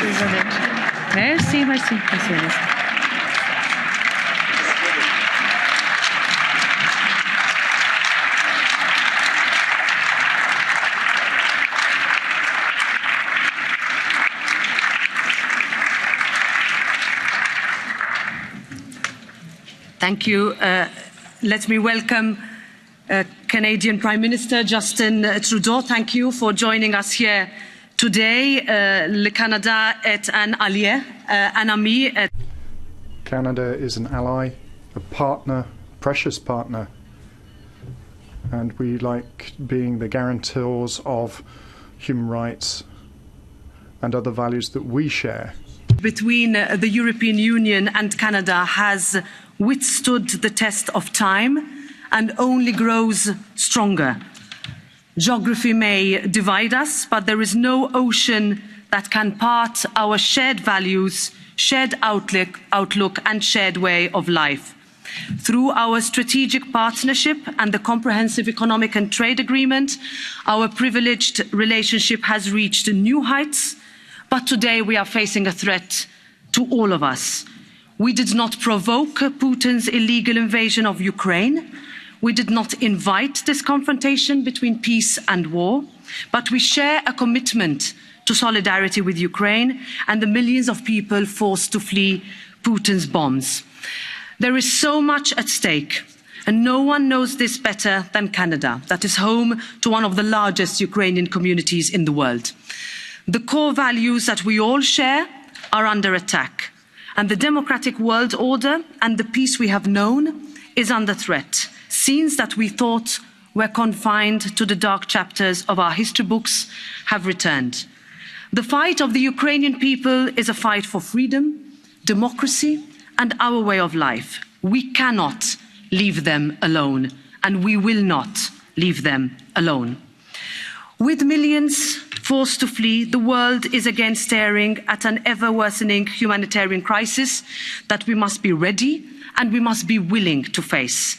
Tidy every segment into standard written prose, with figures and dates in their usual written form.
President. Merci, merci, Monsieur. Thank you. Let me welcome Canadian Prime Minister Justin Trudeau. Thank you for joining us here today. Le Canada est un allié, un ami. Canada is an ally, a partner, precious partner, and we like being the guarantors of human rights and other values that we share. Between the European Union and Canada has withstood the test of time and only grows stronger. Geography may divide us, but there is no ocean that can part our shared values, shared outlook and shared way of life. Through our strategic partnership and the Comprehensive Economic and Trade Agreement, our privileged relationship has reached new heights, but today we are facing a threat to all of us. We did not provoke Putin's illegal invasion of Ukraine. We did not invite this confrontation between peace and war, but we share a commitment to solidarity with Ukraine and the millions of people forced to flee Putin's bombs. There is so much at stake, and no one knows this better than Canada, that is home to one of the largest Ukrainian communities in the world. The core values that we all share are under attack, and the democratic world order and the peace we have known is under threat. Scenes that we thought were confined to the dark chapters of our history books have returned. The fight of the Ukrainian people is a fight for freedom, democracy, and our way of life. We cannot leave them alone, and we will not leave them alone. With millions forced to flee, the world is again staring at an ever-worsening humanitarian crisis that we must be ready and we must be willing to face.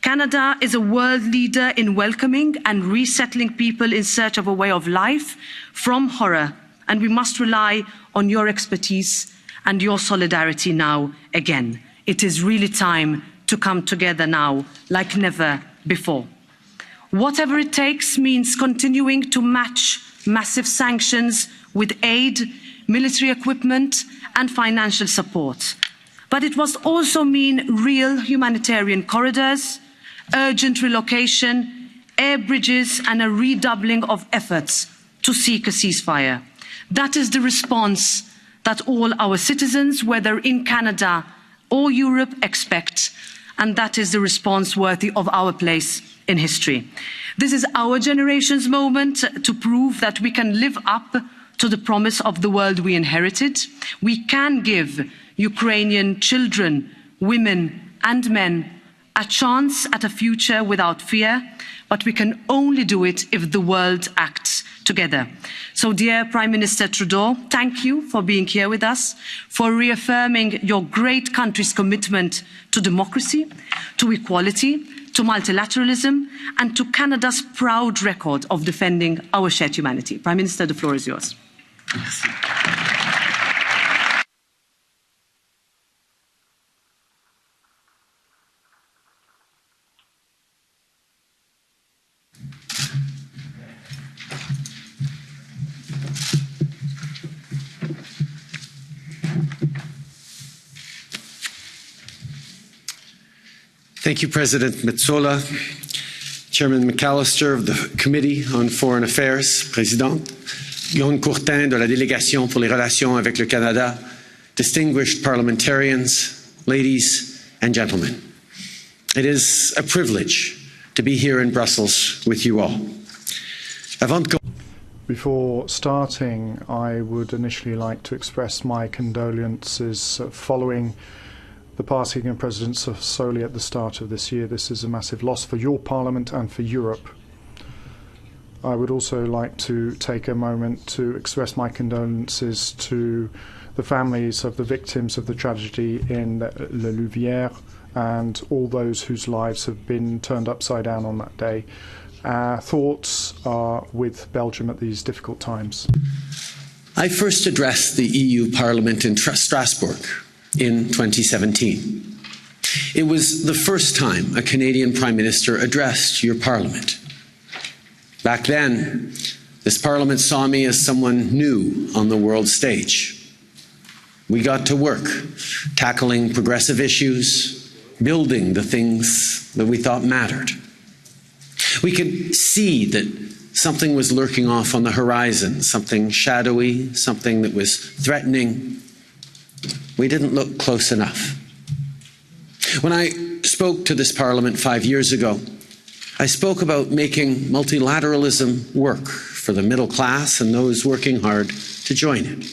Canada is a world leader in welcoming and resettling people in search of a way of life from horror, and we must rely on your expertise and your solidarity now again. It is really time to come together now like never before. Whatever it takes means continuing to match massive sanctions with aid, military equipment and financial support. But it must also mean real humanitarian corridors, urgent relocation, air bridges and a redoubling of efforts to seek a ceasefire. That is the response that all our citizens, whether in Canada or Europe, expect, and that is the response worthy of our place in history. This is our generation's moment to prove that we can live up to the promise of the world we inherited. We can give Ukrainian children, women and men a chance at a future without fear, but we can only do it if the world acts together. So, dear Prime Minister Trudeau, thank you for being here with us, for reaffirming your great country's commitment to democracy, to equality, to multilateralism, and to Canada's proud record of defending our shared humanity. Prime Minister, the floor is yours. Merci. Thank you, President Metsola, Chairman McAllister of the Committee on Foreign Affairs, Président, Guillaume Courtin de la Délégation pour les relations avec le Canada, distinguished parliamentarians, ladies and gentlemen. It is a privilege to be here in Brussels with you all. Before starting, I would initially like to express my condolences following the passing of President Sassoli at the start of this year. This is a massive loss for your Parliament and for Europe. I would also like to take a moment to express my condolences to the families of the victims of the tragedy in Le Louvière and all those whose lives have been turned upside down on that day. Our thoughts are with Belgium at these difficult times. I first addressed the EU Parliament in Strasbourg in 2017. It was the first time a Canadian Prime Minister addressed your Parliament. Back then, this Parliament saw me as someone new on the world stage. We got to work, tackling progressive issues, building the things that we thought mattered. We could see that something was lurking off on the horizon, something shadowy, something that was threatening. We didn't look close enough. When I spoke to this Parliament 5 years ago, I spoke about making multilateralism work for the middle class and those working hard to join it,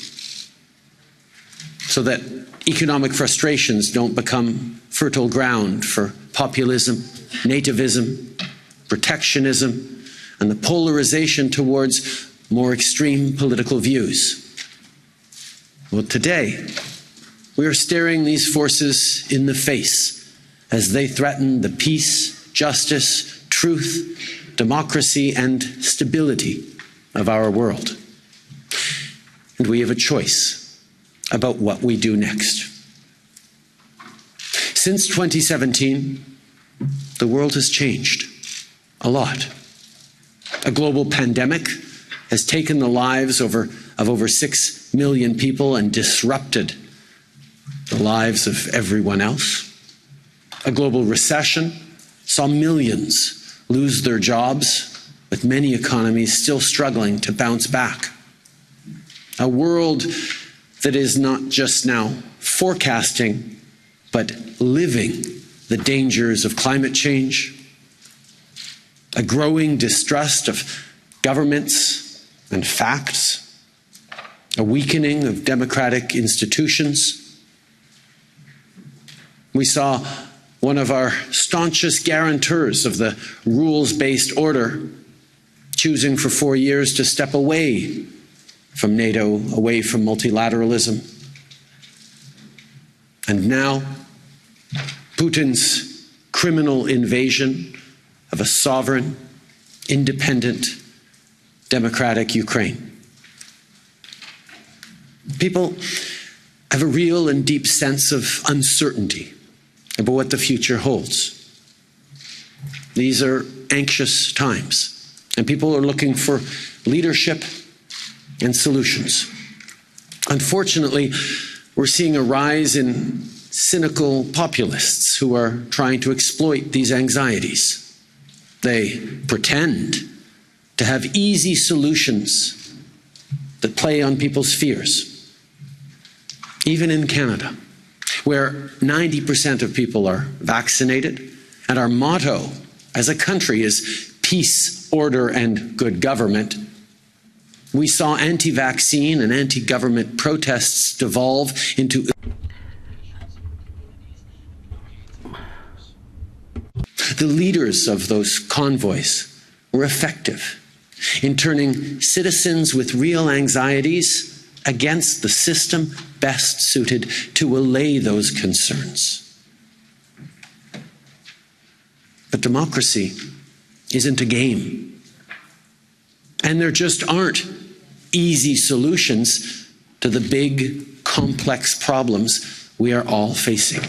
so that economic frustrations don't become fertile ground for populism, nativism, protectionism, and the polarization towards more extreme political views. Well, today, we are staring these forces in the face as they threaten the peace, justice, truth, democracy, and stability of our world. And we have a choice about what we do next. Since 2017, the world has changed a lot. A global pandemic has taken the lives of over 6 million people and disrupted the lives of everyone else. A global recession saw millions lose their jobs, with many economies still struggling to bounce back. A world that is not just now forecasting, but living the dangers of climate change. A growing distrust of governments and facts, a weakening of democratic institutions. We saw one of our staunchest guarantors of the rules-based order choosing for 4 years to step away from NATO, away from multilateralism. And now, Putin's criminal invasion of a sovereign, independent, democratic Ukraine. People have a real and deep sense of uncertainty about what the future holds. These are anxious times, and people are looking for leadership and solutions. Unfortunately, we're seeing a rise in cynical populists who are trying to exploit these anxieties. They pretend to have easy solutions that play on people's fears. Even in Canada, where 90% of people are vaccinated, and our motto as a country is peace, order, and good government, we saw anti-vaccine and anti-government protests devolve into the leaders of those convoys were effective in turning citizens with real anxieties against the system best suited to allay those concerns. But democracy isn't a game. And there just aren't easy solutions to the big, complex problems we are all facing.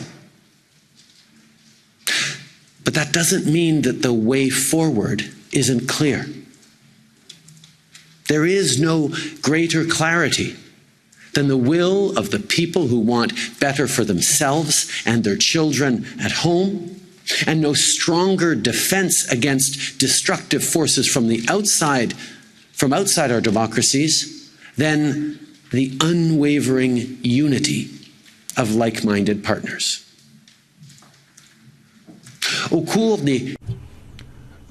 But that doesn't mean that the way forward isn't clear. There is no greater clarity than the will of the people who want better for themselves and their children at home, and no stronger defense against destructive forces from outside our democracies than the unwavering unity of like-minded partners.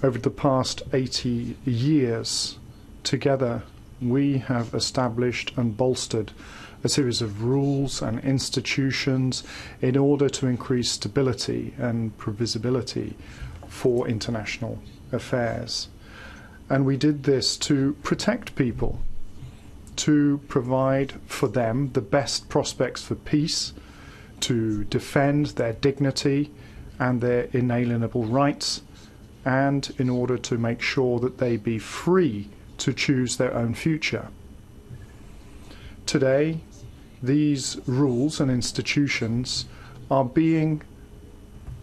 Over the past 80 years, together, we have established and bolstered a series of rules and institutions in order to increase stability and previsibility for international affairs. And we did this to protect people, to provide for them the best prospects for peace, to defend their dignity and their inalienable rights, and in order to make sure that they be free to choose their own future. Today, these rules and institutions are being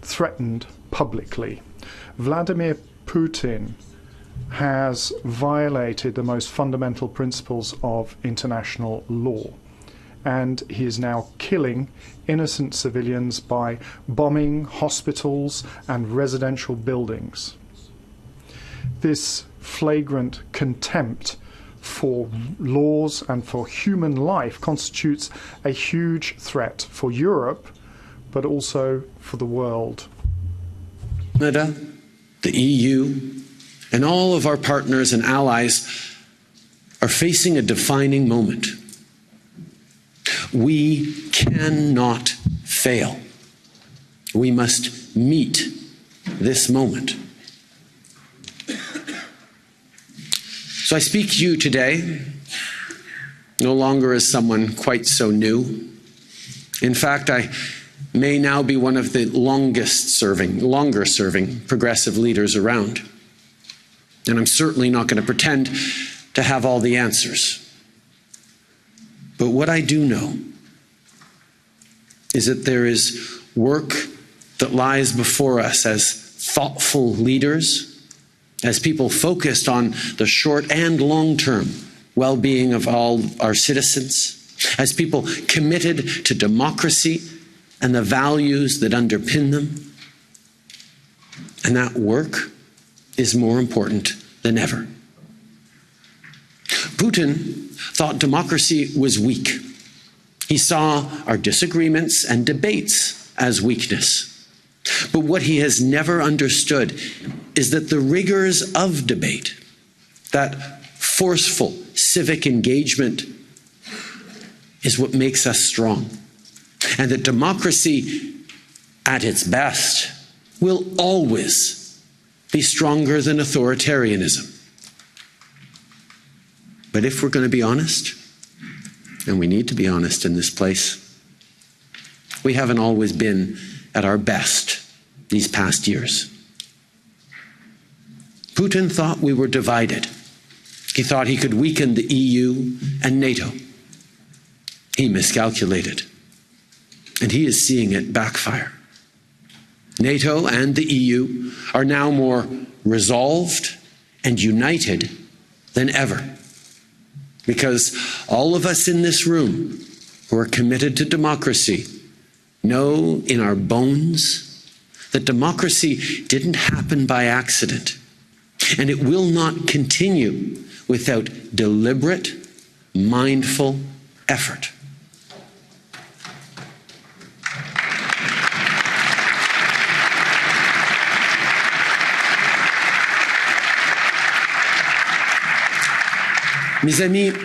threatened publicly. Vladimir Putin has violated the most fundamental principles of international law, and he is now killing innocent civilians by bombing hospitals and residential buildings. This flagrant contempt for laws and for human life constitutes a huge threat for Europe, but also for the world. Canada, the EU, and all of our partners and allies are facing a defining moment. We cannot fail. We must meet this moment. So I speak to you today no longer as someone quite so new. In fact, I may now be one of the longer serving progressive leaders around. And I'm certainly not going to pretend to have all the answers. But what I do know is that there is work that lies before us as thoughtful leaders, as people focused on the short and long-term well-being of all our citizens, as people committed to democracy and the values that underpin them. And that work is more important than ever. Putin thought democracy was weak. He saw our disagreements and debates as weakness. But what he has never understood is that the rigors of debate, that forceful civic engagement, is what makes us strong. And that democracy, at its best, will always be stronger than authoritarianism. But if we're going to be honest, and we need to be honest in this place, we haven't always been at our best these past years. Putin thought we were divided. He thought he could weaken the EU and NATO. He miscalculated, and he is seeing it backfire. NATO and the EU are now more resolved and united than ever, because all of us in this room who are committed to democracy know in our bones that democracy didn't happen by accident, and it will not continue without deliberate, mindful effort. Mes amis,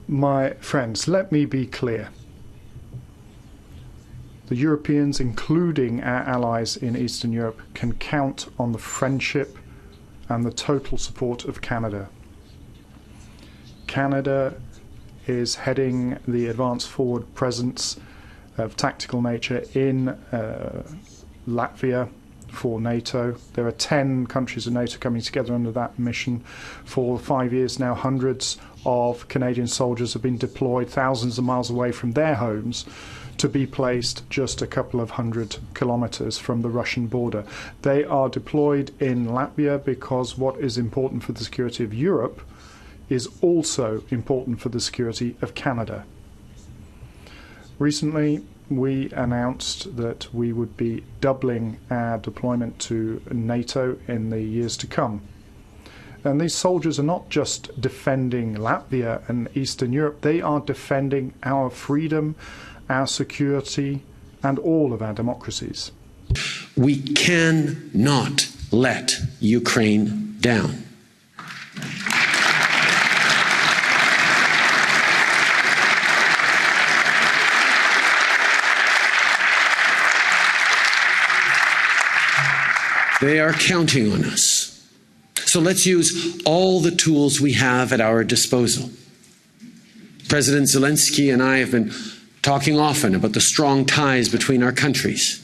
my friends, let me be clear. The Europeans, including our allies in Eastern Europe, can count on the friendship and the total support of Canada. Canada is heading the advanced forward presence of tactical nature in Latvia for NATO. There are 10 countries of NATO coming together under that mission. For 5 years now, hundreds of Canadian soldiers have been deployed thousands of miles away from their homes to be placed just a couple of 100 kilometers from the Russian border. They are deployed in Latvia because what is important for the security of Europe is also important for the security of Canada. Recently, we announced that we would be doubling our deployment to NATO in the years to come. And these soldiers are not just defending Latvia and Eastern Europe, they are defending our freedom, our security, and all of our democracies. We cannot let Ukraine down. They are counting on us. So let's use all the tools we have at our disposal. President Zelensky and I have been talking often about the strong ties between our countries.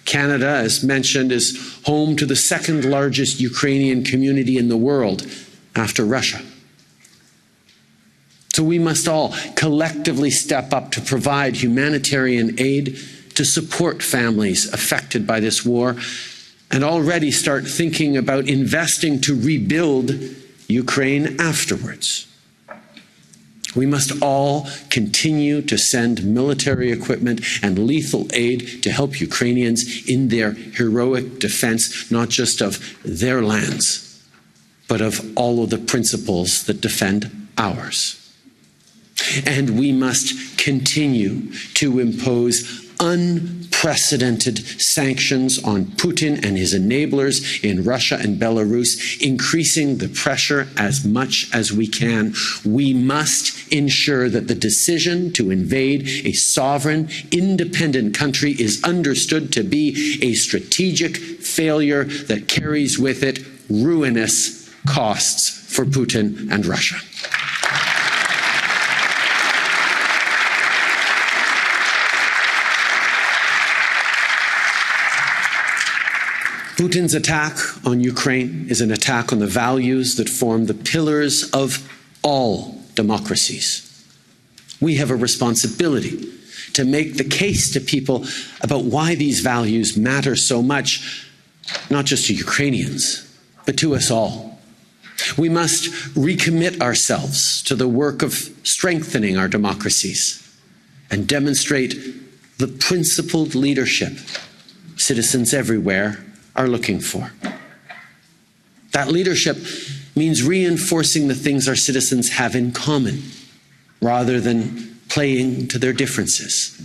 Canada, as mentioned, is home to the second largest Ukrainian community in the world after Russia. So we must all collectively step up to provide humanitarian aid to support families affected by this war and already start thinking about investing to rebuild Ukraine afterwards. We must all continue to send military equipment and lethal aid to help Ukrainians in their heroic defense, not just of their lands, but of all of the principles that defend ours. And we must continue to impose unprecedented sanctions on Putin and his enablers in Russia and Belarus, increasing the pressure as much as we can. We must ensure that the decision to invade a sovereign, independent country is understood to be a strategic failure that carries with it ruinous costs for Putin and Russia. Putin's attack on Ukraine is an attack on the values that form the pillars of all democracies. We have a responsibility to make the case to people about why these values matter so much, not just to Ukrainians, but to us all. We must recommit ourselves to the work of strengthening our democracies and demonstrate the principled leadership citizens everywhere are looking for. That leadership means reinforcing the things our citizens have in common, rather than playing to their differences.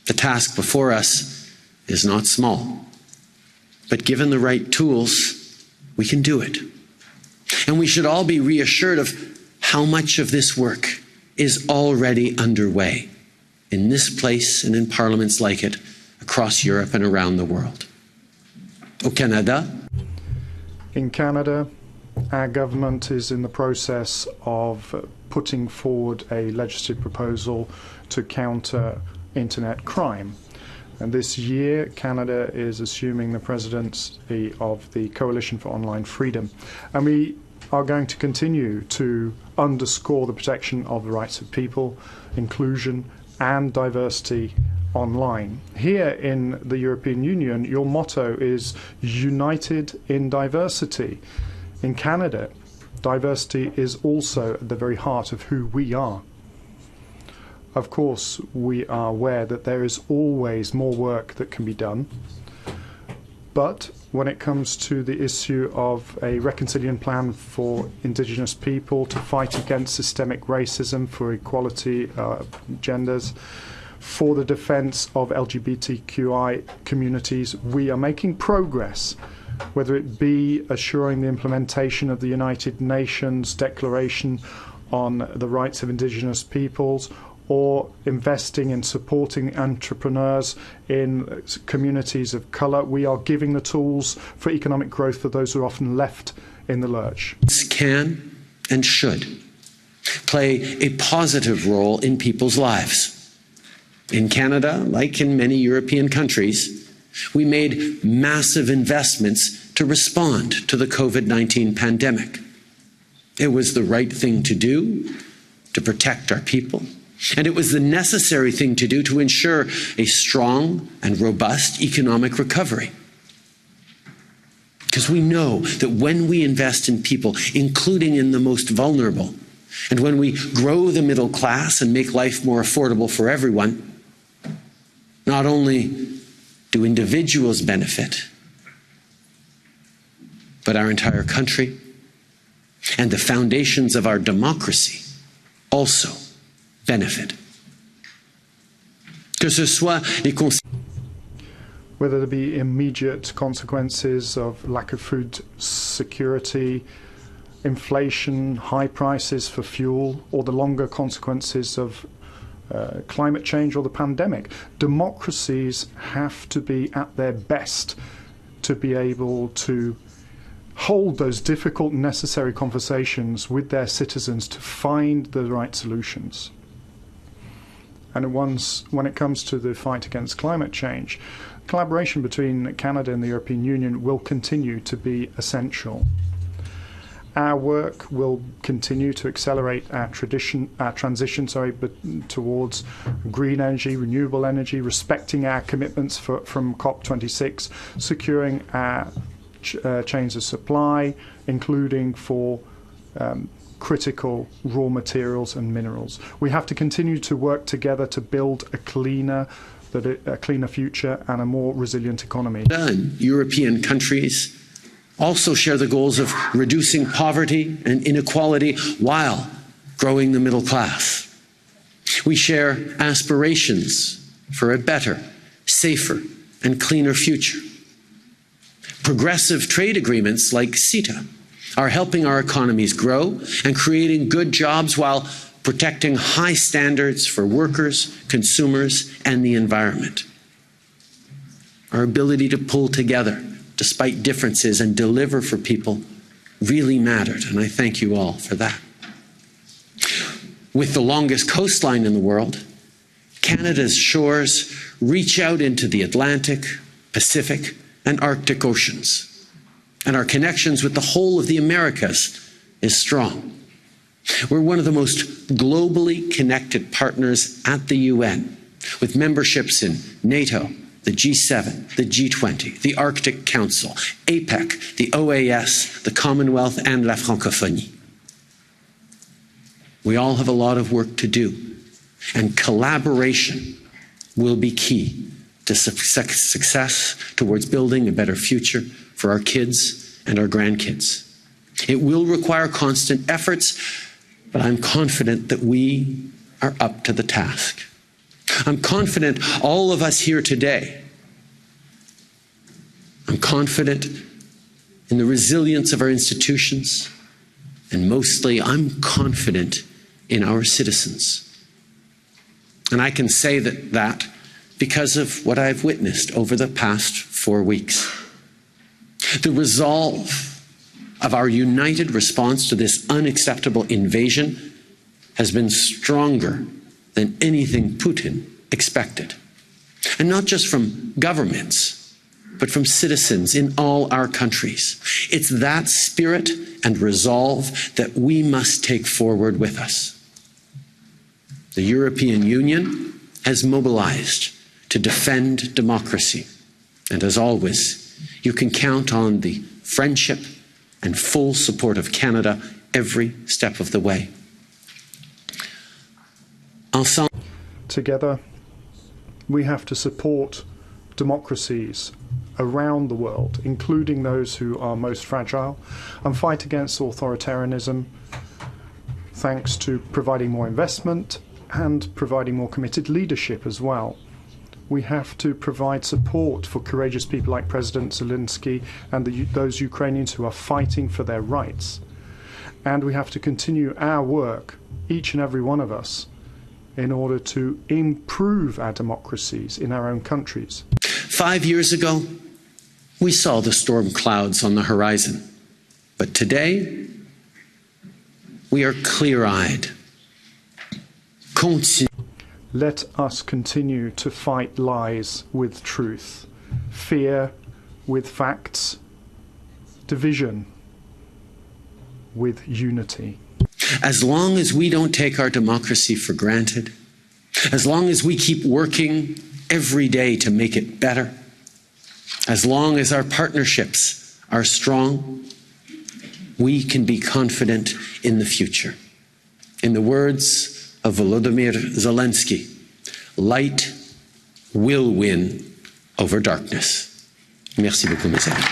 The task before us is not small, but given the right tools, we can do it. And we should all be reassured of how much of this work is already underway in this place and in parliaments like it across Europe and around the world. Au Canada. In Canada, our government is in the process of putting forward a legislative proposal to counter internet crime. And this year, Canada is assuming the presidency of the Coalition for Online Freedom. And we are going to continue to underscore the protection of the rights of people, inclusion and diversity online. Here in the European Union, your motto is United in Diversity. In Canada, diversity is also at the very heart of who we are. Of course, we are aware that there is always more work that can be done. But when it comes to the issue of a reconciliation plan for Indigenous people to fight against systemic racism, for equality genders, for the defence of LGBTQI communities, we are making progress, whether it be assuring the implementation of the United Nations Declaration on the Rights of Indigenous Peoples, or investing in supporting entrepreneurs in communities of colour. We are giving the tools for economic growth for those who are often left in the lurch. Can and should play a positive role in people's lives. In Canada, like in many European countries, we made massive investments to respond to the COVID-19 pandemic. It was the right thing to do to protect our people, and it was the necessary thing to do to ensure a strong and robust economic recovery. Because we know that when we invest in people, including in the most vulnerable, and when we grow the middle class and make life more affordable for everyone, not only do individuals benefit, but our entire country and the foundations of our democracy also benefit. Que ce soit les whether there be immediate consequences of lack of food security, inflation, high prices for fuel, or the longer consequences of climate change or the pandemic. Democracies have to be at their best to be able to hold those difficult and necessary conversations with their citizens to find the right solutions. And when it comes to the fight against climate change, collaboration between Canada and the European Union will continue to be essential. Our work will continue to accelerate our transition towards green energy, renewable energy, respecting our commitments from COP26, securing our chains of supply, including for critical raw materials and minerals. We have to continue to work together to build a cleaner future and a more resilient economy. European countries also share the goals of reducing poverty and inequality while growing the middle class. We share aspirations for a better, safer, and cleaner future. Progressive trade agreements like CETA are helping our economies grow and creating good jobs while protecting high standards for workers, consumers, and the environment. Our ability to pull together despite differences and deliver for people really mattered, and I thank you all for that. With the longest coastline in the world, Canada's shores reach out into the Atlantic, Pacific, and Arctic oceans, and our connections with the whole of the Americas is strong. We're one of the most globally connected partners at the UN, with memberships in NATO, the G7, the G20, the Arctic Council, APEC, the OAS, the Commonwealth, and La Francophonie. We all have a lot of work to do, and collaboration will be key to success towards building a better future for our kids and our grandkids. It will require constant efforts, but I'm confident that we are up to the task. I'm confident all of us here today. I'm confident in the resilience of our institutions, and mostly I'm confident in our citizens. And I can say that because of what I've witnessed over the past 4 weeks. The resolve of our united response to this unacceptable invasion has been stronger than anything Putin expected. And not just from governments, but from citizens in all our countries. It's that spirit and resolve that we must take forward with us. The European Union has mobilized to defend democracy. And as always, you can count on the friendship and full support of Canada every step of the way. Together, we have to support democracies around the world, including those who are most fragile, and fight against authoritarianism, thanks to providing more investment and providing more committed leadership as well. We have to provide support for courageous people like President Zelensky and those Ukrainians who are fighting for their rights. And we have to continue our work, each and every one of us, in order to improve our democracies in our own countries. 5 years ago, we saw the storm clouds on the horizon. But today, we are clear-eyed. Let us continue to fight lies with truth, fear with facts, division with unity. As long as we don't take our democracy for granted, as long as we keep working every day to make it better, as long as our partnerships are strong, we can be confident in the future. In the words of Volodymyr Zelensky, light will win over darkness. Merci beaucoup, mes amis.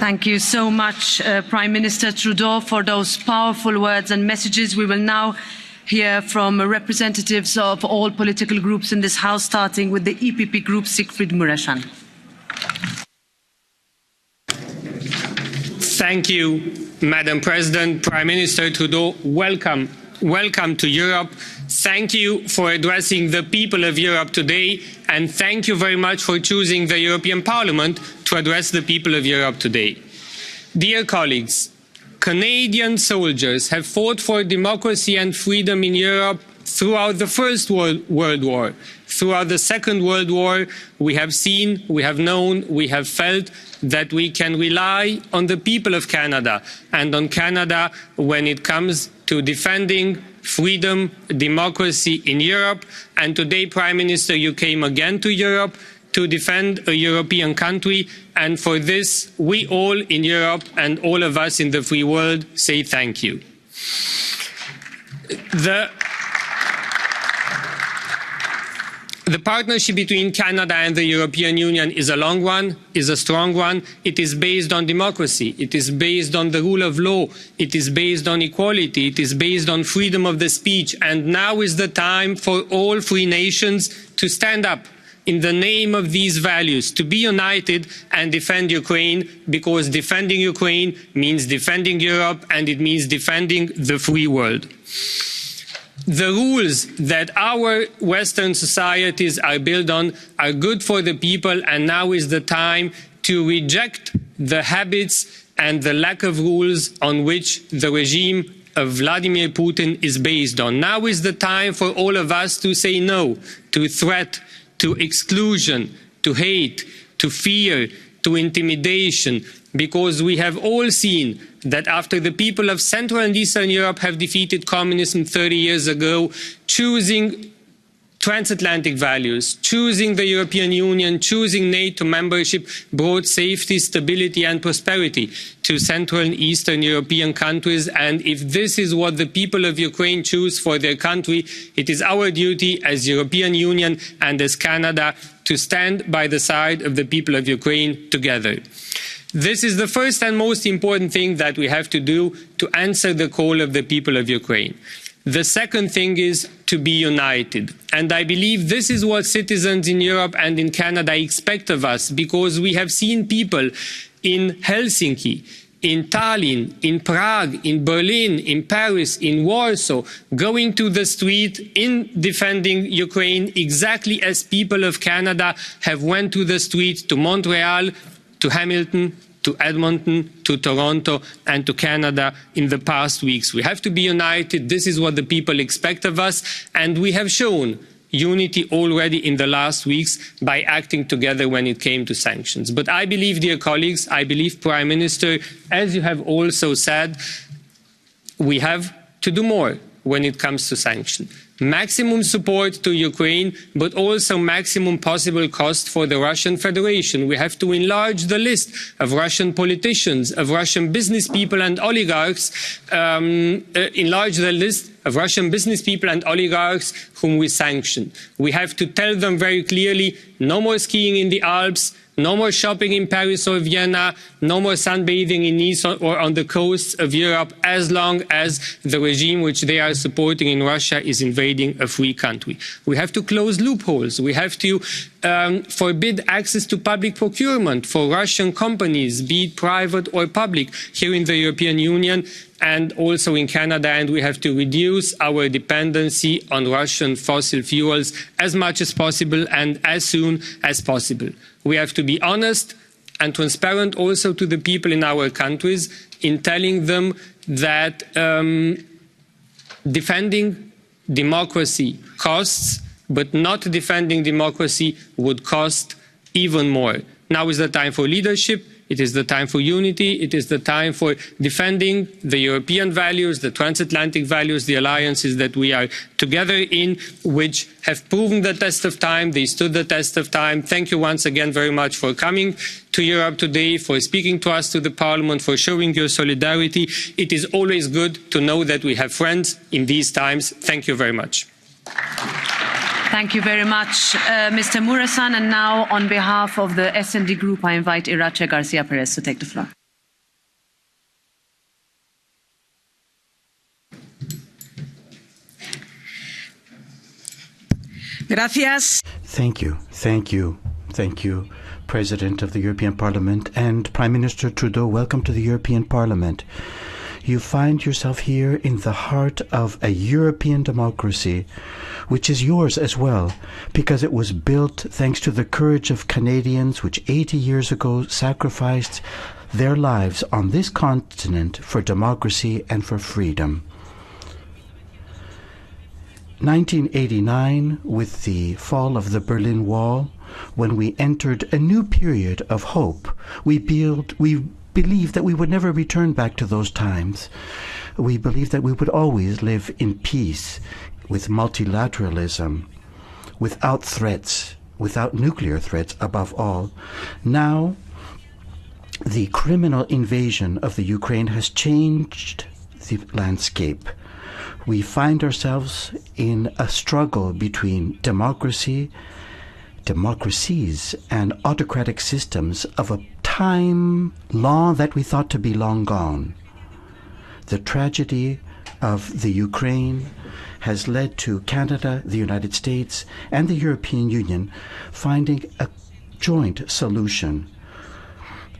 Thank you so much, Prime Minister Trudeau, for those powerful words and messages. We will now hear from representatives of all political groups in this House, starting with the EPP Group, Siegfried Mureşan. Thank you, Madam President. Prime Minister Trudeau, welcome. Welcome to Europe. Thank you for addressing the people of Europe today, and thank you very much for choosing the European Parliament to address the people of Europe today. Dear colleagues, Canadian soldiers have fought for democracy and freedom in Europe throughout the First World War. Throughout the Second World War, we have seen, we have known, we have felt that we can rely on the people of Canada and on Canada when it comes to defending freedom, democracy in Europe. And today, Prime Minister, you came again to Europe to defend a European country. And for this, we all in Europe and all of us in the free world say thank you. The partnership between Canada and the European Union is a long one, is a strong one. It is based on democracy. It is based on the rule of law. It is based on equality. It is based on freedom of the speech. And now is the time for all free nations to stand up in the name of these values, to be united and defend Ukraine, because defending Ukraine means defending Europe and it means defending the free world. The rules that our Western societies are built on are good for the people, and now is the time to reject the habits and the lack of rules on which the regime of Vladimir Putin is based on. Now is the time for all of us to say no to threat, to exclusion, to hate, to fear, to intimidation, because we have all seen that after the people of Central and Eastern Europe have defeated communism 30 years ago, choosing transatlantic values, choosing the European Union, choosing NATO membership brought safety, stability and prosperity to Central and Eastern European countries. And if this is what the people of Ukraine choose for their country, it is our duty as European Union and as Canada to stand by the side of the people of Ukraine together. This is the first and most important thing that we have to do to answer the call of the people of Ukraine. The second thing is to be united. And I believe this is what citizens in Europe and in Canada expect of us, because we have seen people in Helsinki, in Tallinn, in Prague, in Berlin, in Paris, in Warsaw, going to the street in defending Ukraine, exactly as people of Canada have went to the street to Montreal, to Hamilton, to Edmonton, to Toronto and to Canada in the past weeks. We have to be united. This is what the people expect of us. And we have shown unity already in the last weeks by acting together when it came to sanctions. But I believe, dear colleagues, I believe, Prime Minister, as you have also said, we have to do more when it comes to sanctions. Maximum support to Ukraine, but also maximum possible cost for the Russian Federation. We have to enlarge the list of Russian politicians, of Russian business people and oligarchs, enlarge the list of Russian business people and oligarchs whom we sanction. We have to tell them very clearly, no more skiing in the Alps, no more shopping in Paris or Vienna, no more sunbathing in Nice or on the coasts of Europe, as long as the regime which they are supporting in Russia is invading a free country. We have to close loopholes. We have to forbid access to public procurement for Russian companies, be it private or public, here in the European Union and also in Canada. And we have to reduce our dependency on Russian fossil fuels as much as possible and as soon as possible. We have to be honest and transparent also to the people in our countries in telling them that defending democracy costs, but not defending democracy would cost even more. Now is the time for leadership. It is the time for unity. It is the time for defending the European values, the transatlantic values, the alliances that we are together in, which have proven the test of time. They stood the test of time. Thank you once again very much for coming to Europe today, for speaking to us, to the Parliament, for showing your solidarity. It is always good to know that we have friends in these times. Thank you very much. Thank you very much, Mr. Mureşan. And now, on behalf of the S&D Group, I invite Irache Garcia Perez to take the floor. Gracias. Thank you. Thank you. Thank you, President of the European Parliament and Prime Minister Trudeau. Welcome to the European Parliament. You find yourself here in the heart of a European democracy, which is yours as well, because it was built thanks to the courage of Canadians, which 80 years ago sacrificed their lives on this continent for democracy and for freedom. 1989, with the fall of the Berlin Wall, when we entered a new period of hope, we believed that we would never return back to those times. We believed that we would always live in peace, with multilateralism, without threats, without nuclear threats above all. Now, the criminal invasion of the Ukraine has changed the landscape. We find ourselves in a struggle between democracies and autocratic systems of a time that we thought to be long gone. The tragedy of the Ukraine has led to Canada, the United States, and the European Union finding a joint solution.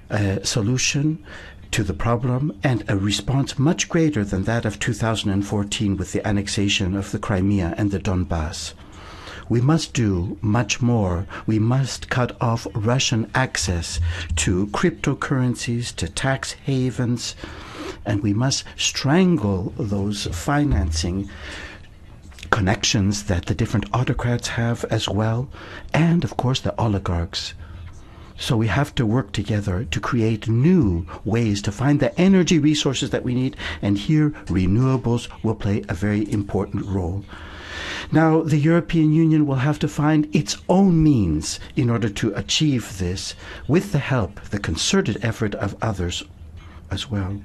A solution to the problem and a response much greater than that of 2014 with the annexation of the Crimea and the Donbass. We must do much more. We must cut off Russian access to cryptocurrencies, to tax havens, and we must strangle those financing connections that the different autocrats have as well, and of course the oligarchs. So we have to work together to create new ways to find the energy resources that we need, and here renewables will play a very important role. Now, the European Union will have to find its own means in order to achieve this, with the help, the concerted effort of others as well.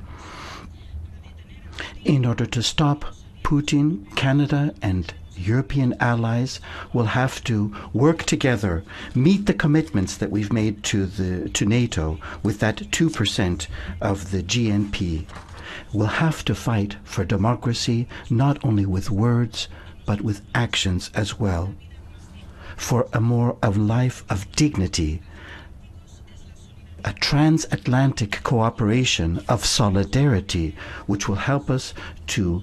In order to stop Putin, Canada and European allies will have to work together, meet the commitments that we've made to NATO with that 2% of the GNP. We'll have to fight for democracy, not only with words, but with actions as well, for a life of dignity, a transatlantic cooperation of solidarity, which will help us to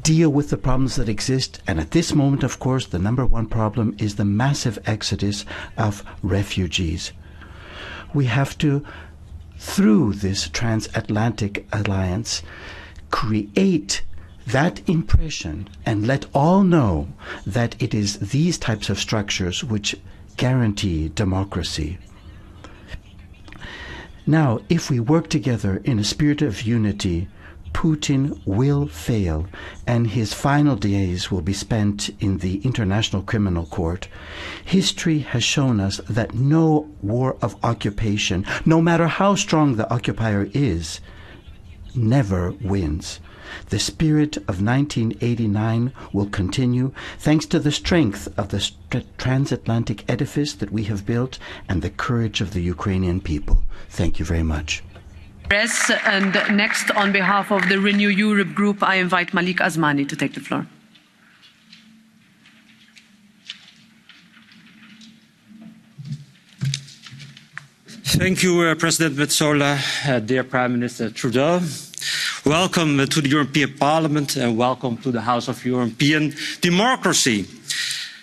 deal with the problems that exist. And at this moment, of course, the number one problem is the massive exodus of refugees. We have to, through this transatlantic alliance, create that impression and let all know that it is these types of structures which guarantee democracy. Now, if we work together in a spirit of unity, Putin will fail, and his final days will be spent in the International Criminal Court. History has shown us that no war of occupation, no matter how strong the occupier is, never wins. The spirit of 1989 will continue thanks to the strength of the transatlantic edifice that we have built and the courage of the Ukrainian people. Thank you very much. And next, on behalf of the Renew Europe group, I invite Malik Asmani to take the floor. Thank you, President Metsola, dear Prime Minister Trudeau. Welcome to the European Parliament and welcome to the House of European Democracy.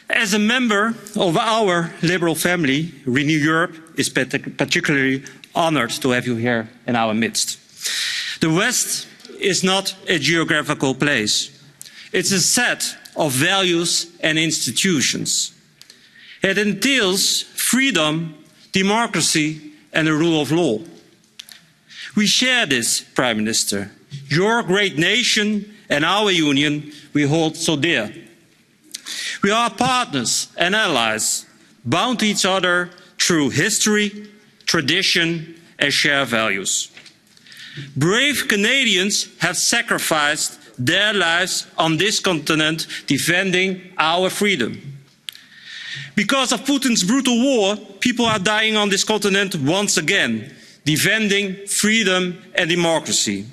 As a member of our Liberal family, Renew Europe is particularly honoured to have you here in our midst. The West is not a geographical place. It's a set of values and institutions. It entails freedom, democracy and the rule of law. We share this, Prime Minister. Your great nation and our union we hold so dear. We are partners and allies, bound to each other through history, tradition and shared values. Brave Canadians have sacrificed their lives on this continent defending our freedom. Because of Putin's brutal war, people are dying on this continent once again, defending freedom and democracy.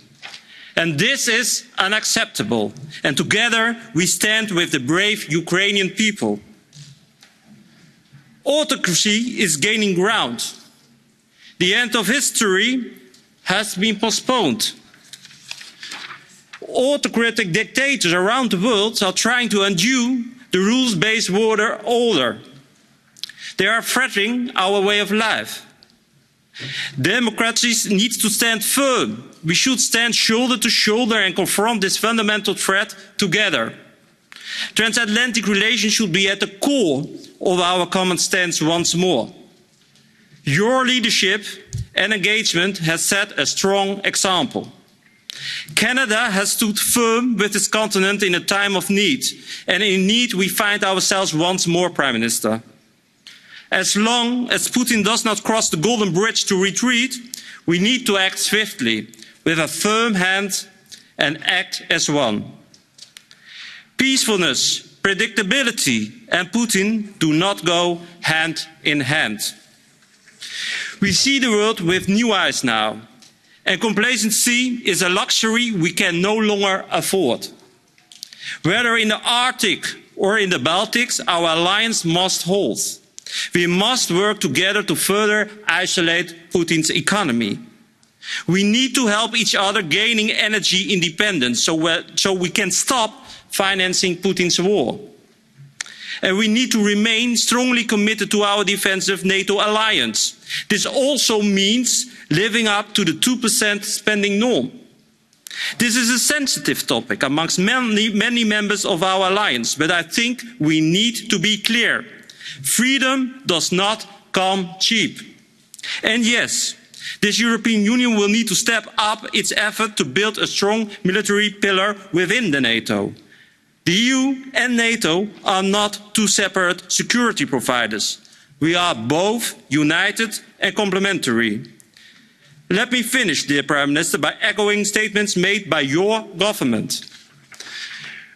And this is unacceptable. And together we stand with the brave Ukrainian people. Autocracy is gaining ground. The end of history has been postponed. Autocratic dictators around the world are trying to undo the rules-based world order. They are threatening our way of life. Democracies need to stand firm. We should stand shoulder to shoulder and confront this fundamental threat together. Transatlantic relations should be at the core of our common stance once more. Your leadership and engagement has set a strong example. Canada has stood firm with this continent in a time of need, and in need we find ourselves once more, Prime Minister. As long as Putin does not cross the Golden Bridge to retreat, we need to act swiftly, with a firm hand, and act as one. Peacefulness, predictability, and Putin do not go hand in hand. We see the world with new eyes now, and complacency is a luxury we can no longer afford. Whether in the Arctic or in the Baltics, our alliance must hold. We must work together to further isolate Putin's economy. We need to help each other gaining energy independence so we can stop financing Putin's war. And we need to remain strongly committed to our defensive NATO alliance. This also means living up to the 2% spending norm. This is a sensitive topic amongst many members of our alliance, but I think we need to be clear. Freedom does not come cheap. And yes, this European Union will need to step up its effort to build a strong military pillar within the NATO. The EU and NATO are not two separate security providers. We are both united and complementary. Let me finish, dear Prime Minister, by echoing statements made by your government.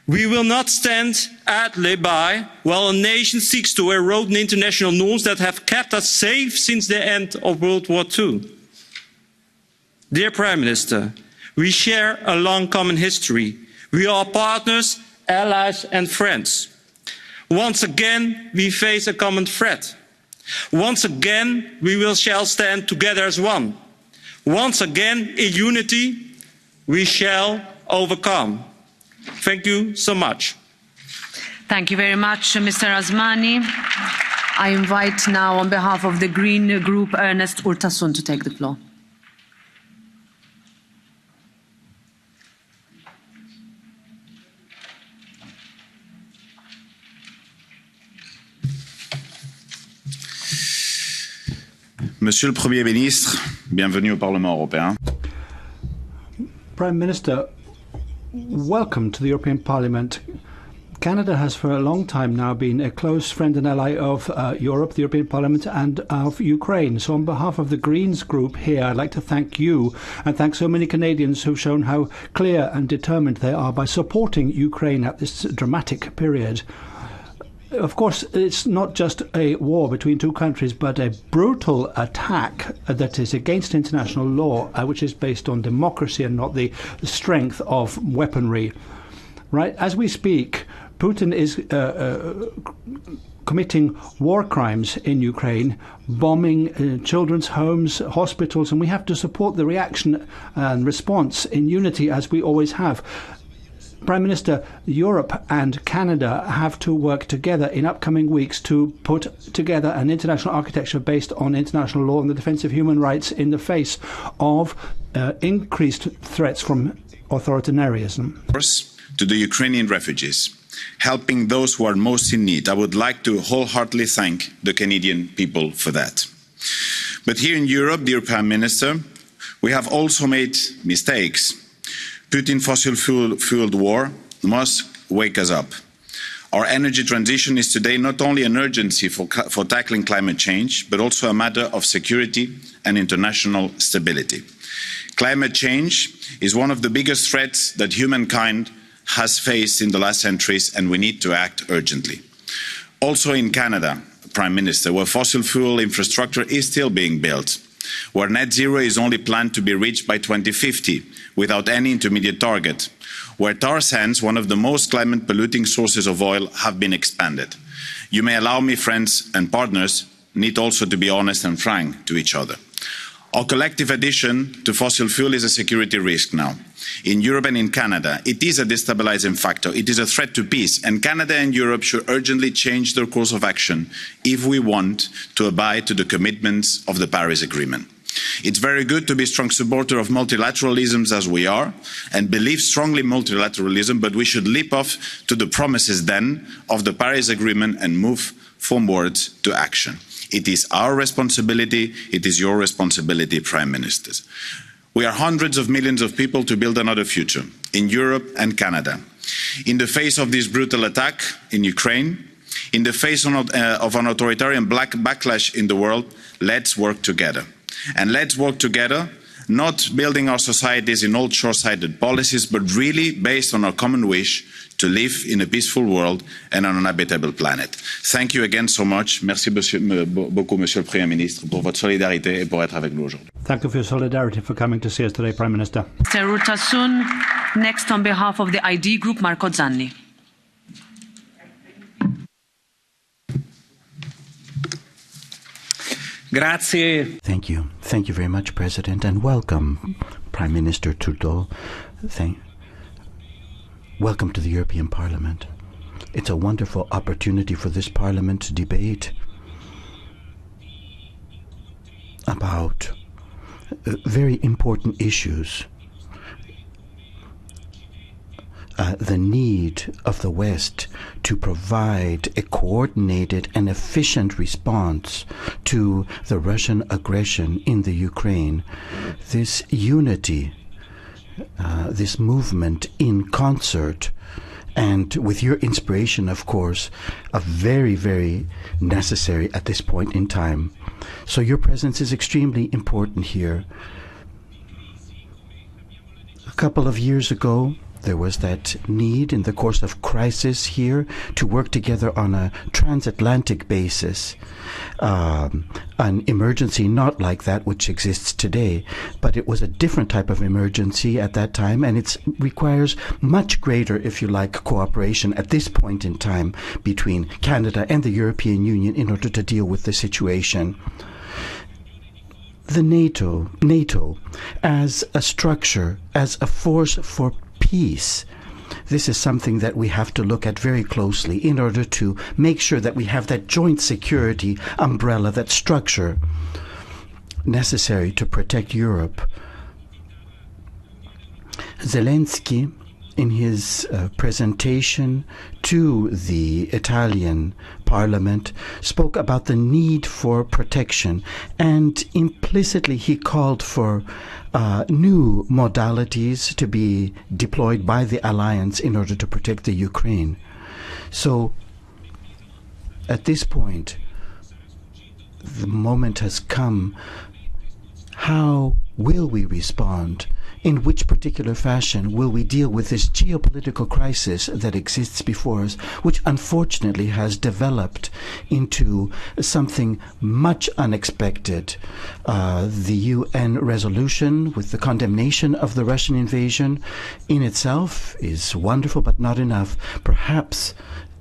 We will not stand idly by while a nation seeks to erode the international norms that have kept us safe since the end of World War II. Dear Prime Minister, we share a long common history. We are partners, allies and friends. Once again, we face a common threat. Once again, we shall stand together as one. Once again, in unity, we shall overcome. Thank you so much. Thank you very much, Mr. Asmani. I invite now, on behalf of the Green Group, Ernest Urtasun to take the floor. Monsieur le Premier ministre, bienvenue au Parlement européen. Prime Minister, welcome to the European Parliament. Canada has for a long time now been a close friend and ally of Europe, the European Parliament, and of Ukraine. So on behalf of the Greens group here, I'd like to thank you and thank so many Canadians who've shown how clear and determined they are by supporting Ukraine at this dramatic period. Of course, it's not just a war between two countries, but a brutal attack that is against international law, which is based on democracy and not the strength of weaponry. Right? As we speak, Putin is committing war crimes in Ukraine, bombing children's homes, hospitals, and we have to support the reaction and response in unity as we always have. Prime Minister, Europe and Canada have to work together in upcoming weeks to put together an international architecture based on international law and the defence of human rights in the face of increased threats from authoritarianism. To the Ukrainian refugees, helping those who are most in need, I would like to wholeheartedly thank the Canadian people for that. But here in Europe, dear Prime Minister, we have also made mistakes. Putin's fossil-fueled war must wake us up. Our energy transition is today not only an urgency for tackling climate change, but also a matter of security and international stability. Climate change is one of the biggest threats that humankind has faced in the last centuries, and we need to act urgently. Also in Canada, Prime Minister, where fossil fuel infrastructure is still being built, where net zero is only planned to be reached by 2050 without any intermediate target, where tar sands, one of the most climate polluting sources of oil, have been expanded. You may allow me, friends and partners, need also to be honest and frank to each other. Our collective addiction to fossil fuel is a security risk now. In Europe and in Canada, it is a destabilising factor. It is a threat to peace, and Canada and Europe should urgently change their course of action if we want to abide to the commitments of the Paris Agreement. It's very good to be a strong supporter of multilateralism as we are, and believe strongly in multilateralism, but we should leap off to the promises then of the Paris Agreement and move forward to action. It is our responsibility, it is your responsibility, Prime Ministers. We are hundreds of millions of people to build another future in Europe and Canada. In the face of this brutal attack in Ukraine, in the face of an authoritarian backlash in the world, let's work together. And let's work together, not building our societies in old short-sighted policies, but really based on our common wish to live in a peaceful world and on an habitable planet. Thank you again so much. Merci beaucoup, Monsieur le Premier Ministre, pour votre solidarité et pour être avec nous aujourd'hui. Thank you for your solidarity for coming to see us today, Prime Minister. Mr. Urtasun, next on behalf of the ID Group, Marco Zanni. Grazie. Thank you. Thank you very much, President, and welcome, Prime Minister Trudeau. Welcome to the European Parliament. It's a wonderful opportunity for this Parliament to debate about very important issues. The need of the West to provide a coordinated and efficient response to the Russian aggression in the Ukraine. This unity, this movement in concert, and with your inspiration, of course, are very, very necessary at this point in time. So your presence is extremely important here. A couple of years ago, there was that need in the course of crisis here to work together on a transatlantic basis. An emergency not like that which exists today, but it was a different type of emergency at that time, and it requires much greater, if you like, cooperation at this point in time between Canada and the European Union in order to deal with the situation. The NATO as a structure, as a force for peace, this is something that we have to look at very closely in order to make sure that we have that joint security umbrella, that structure necessary to protect Europe. Zelensky, in his presentation to the Italian Parliament, spoke about the need for protection, and implicitly he called for new modalities to be deployed by the alliance in order to protect the Ukraine. So at this point, the moment has come. How will we respond? In which particular fashion will we deal with this geopolitical crisis that exists before us, which unfortunately has developed into something much unexpected? The UN resolution with the condemnation of the Russian invasion in itself is wonderful, but not enough. Perhaps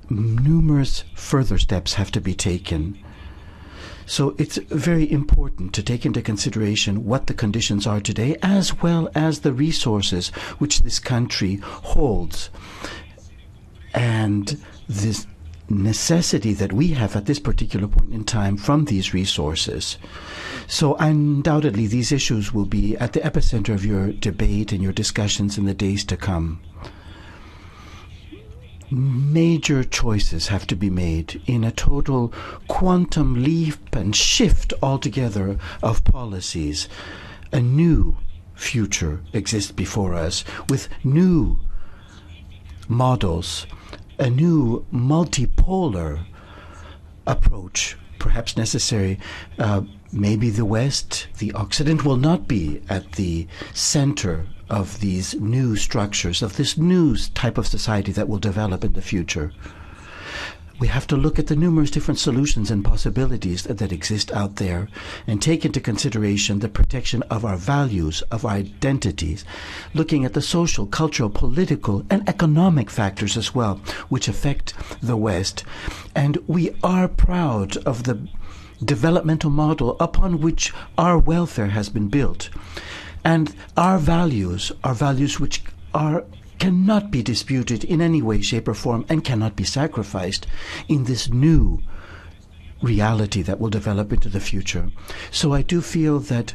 numerous further steps have to be taken. So it's very important to take into consideration what the conditions are today, as well as the resources which this country holds, and this necessity that we have at this particular point in time from these resources. So undoubtedly these issues will be at the epicenter of your debate and your discussions in the days to come. Major choices have to be made in a total quantum leap and shift altogether of policies. A new future exists before us with new models, a new multipolar approach perhaps necessary. Maybe the West, the Occident, will not be at the center of these new structures, of this new type of society that will develop in the future. We have to look at the numerous different solutions and possibilities that exist out there and take into consideration the protection of our values, of our identities, looking at the social, cultural, political, and economic factors as well, which affect the West. And we are proud of the developmental model upon which our welfare has been built. And our values are values which cannot be disputed in any way, shape, or form, and cannot be sacrificed in this new reality that will develop into the future. So I do feel that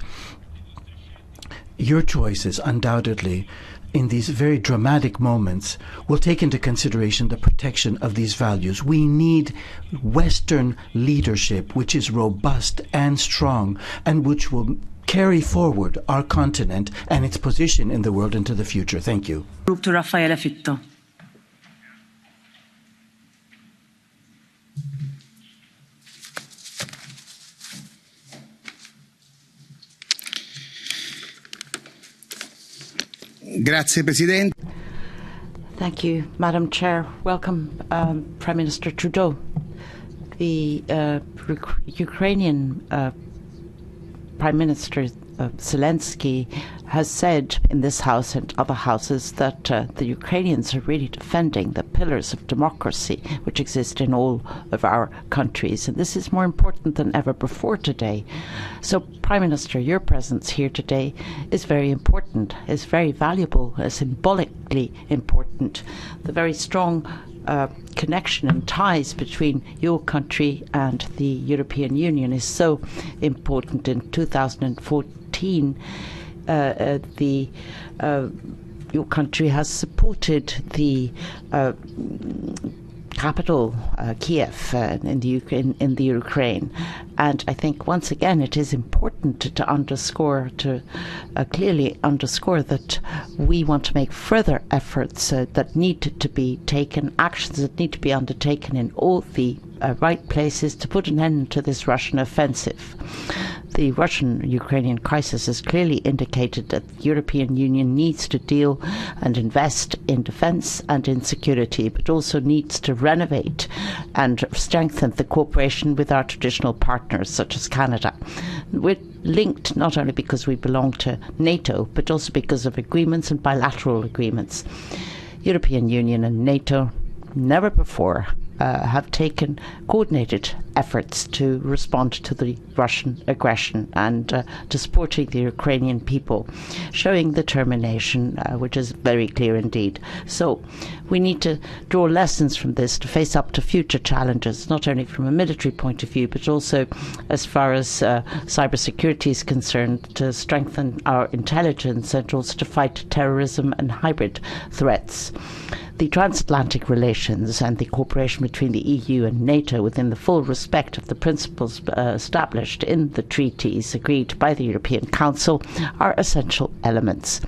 your choices, undoubtedly, in these very dramatic moments, will take into consideration the protection of these values. We need Western leadership which is robust and strong and which will carry forward our continent and its position in the world into the future. Thank you. To Raffaele Fitto. Grazie, Presidente. Thank you, Madam Chair. Welcome, Prime Minister Trudeau. The Ukrainian Prime Minister Zelensky has said in this House and other houses that the Ukrainians are really defending the pillars of democracy which exist in all of our countries. And this is more important than ever before today. So, Prime Minister, your presence here today is very important, is very valuable, symbolically important. The very strong connection and ties between your country and the European Union is so important. In 2014, your country has supported the capital, Kiev, in the Ukraine, and I think once again it is important to clearly underscore that we want to make further efforts that need to be taken, actions that need to be undertaken in all the right places to put an end to this Russian offensive. The Russian-Ukrainian crisis has clearly indicated that the European Union needs to deal and invest in defence and in security, but also needs to renovate and strengthen the cooperation with our traditional partners, such as Canada. We're linked not only because we belong to NATO, but also because of agreements and bilateral agreements. European Union and NATO never before have taken coordinated efforts to respond to the Russian aggression and to supporting the Ukrainian people, showing determination, which is very clear indeed. So we need to draw lessons from this to face up to future challenges, not only from a military point of view, but also as far as cybersecurity is concerned, to strengthen our intelligence and also to fight terrorism and hybrid threats. The transatlantic relations and the cooperation between the EU and NATO within the full respect of the principles established in the treaties agreed by the European Council are essential elements.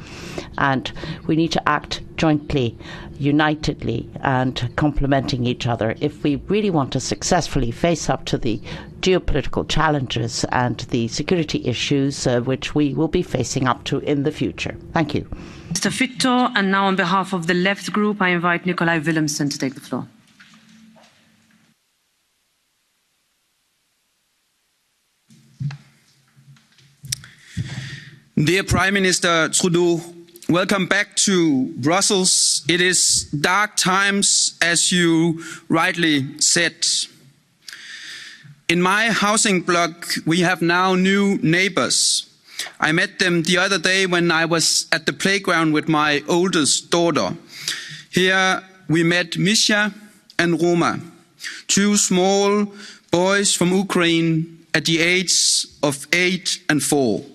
And we need to act jointly, unitedly, and complementing each other if we really want to successfully face up to the geopolitical challenges and the security issues which we will be facing up to in the future. Thank you. Mr. Fitto, and now on behalf of the Left Group, I invite Nikolai Willumsen to take the floor. Dear Prime Minister Trudeau, welcome back to Brussels. It is dark times, as you rightly said. In my housing block, we have now new neighbours. I met them the other day when I was at the playground with my oldest daughter. Here we met Misha and Roma, two small boys from Ukraine at the age of 8 and 4.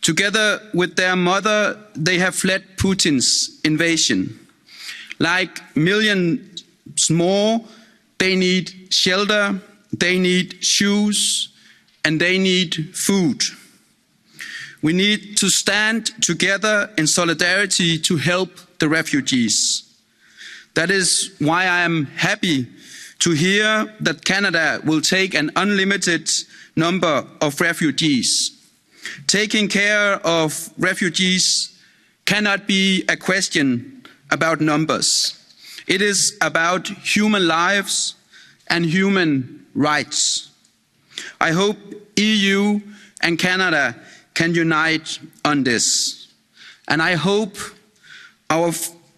Together with their mother, they have fled Putin's invasion. Like millions more, they need shelter, they need shoes, and they need food. We need to stand together in solidarity to help the refugees. That is why I am happy to hear that Canada will take an unlimited number of refugees. Taking care of refugees cannot be a question about numbers. It is about human lives, and human rights. I hope EU and Canada can unite on this, and I hope our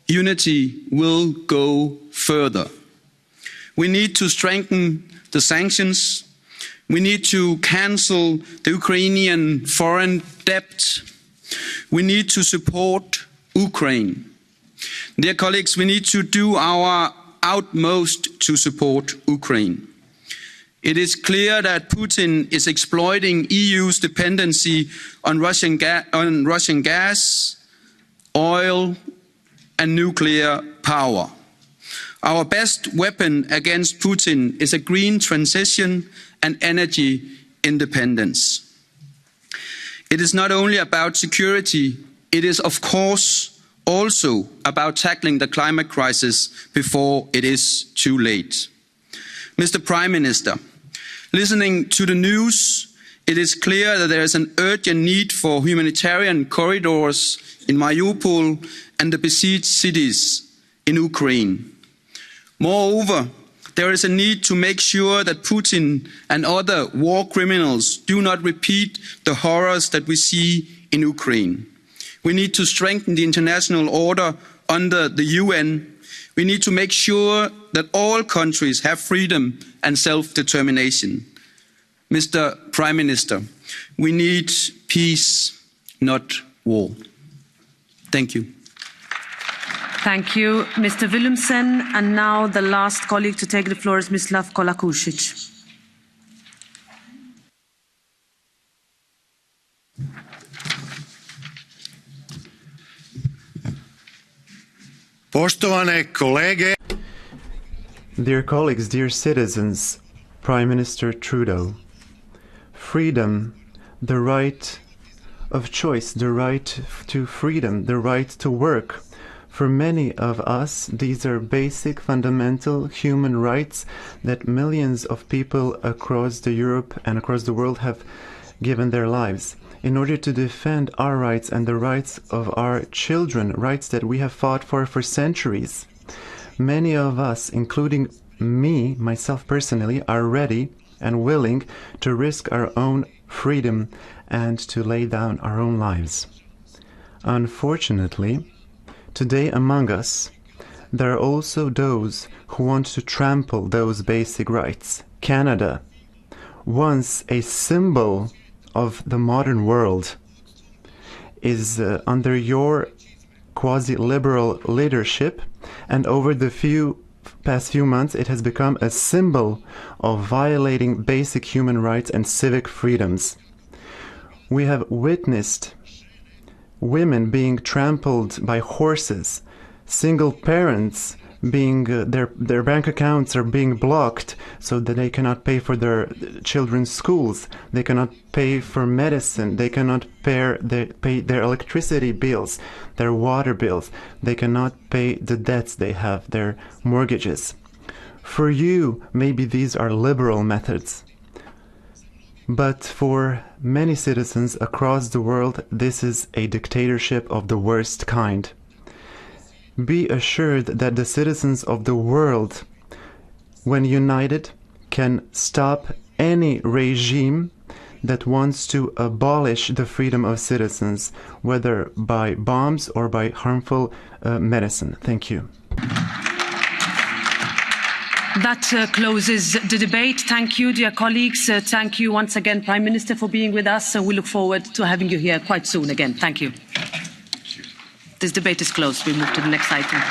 unity will go further. We need to strengthen the sanctions. We need to cancel the Ukrainian foreign debt. We need to support Ukraine. Dear colleagues, we need to do our utmost to support Ukraine. It is clear that Putin is exploiting EU's dependency on Russian gas, oil, and nuclear power. Our best weapon against Putin is a green transition and energy independence. It is not only about security, it is of course also about tackling the climate crisis before it is too late. Mr. Prime Minister, listening to the news, it is clear that there is an urgent need for humanitarian corridors in Mariupol and the besieged cities in Ukraine. Moreover, there is a need to make sure that Putin and other war criminals do not repeat the horrors that we see in Ukraine. We need to strengthen the international order under the UN. We need to make sure that all countries have freedom and self-determination. Mr. Prime Minister, we need peace, not war. Thank you. Thank you, Mr. Willumsen. And now the last colleague to take the floor is Mislav Kolakušić. Poštovane kolege. Dear colleagues, dear citizens, Prime Minister Trudeau, freedom, the right of choice, the right to freedom, the right to work. For many of us, these are basic, fundamental human rights that millions of people across Europe and across the world have given their lives. In order to defend our rights and the rights of our children, rights that we have fought for centuries, many of us, including me, myself personally, are ready and willing to risk our own freedom and to lay down our own lives. Unfortunately, today among us, there are also those who want to trample those basic rights. Canada, once a symbol of the modern world, is under your quasi-liberal leadership, and over the past few months it has become a symbol of violating basic human rights and civic freedoms. We have witnessed women being trampled by horses, single parents being their bank accounts are being blocked so that they cannot pay for their children's schools, they cannot pay for medicine, they cannot pay their electricity bills, their water bills, they cannot pay the debts they have, their mortgages. For you, maybe these are liberal methods, but for many citizens across the world, this is a dictatorship of the worst kind. Be assured that the citizens of the world, when united, can stop any regime that wants to abolish the freedom of citizens, whether by bombs or by harmful medicine. Thank you. That closes the debate. Thank you, dear colleagues. Thank you once again, Prime Minister, for being with us. We look forward to having you here quite soon again. Thank you. This debate is closed. We move to the next item.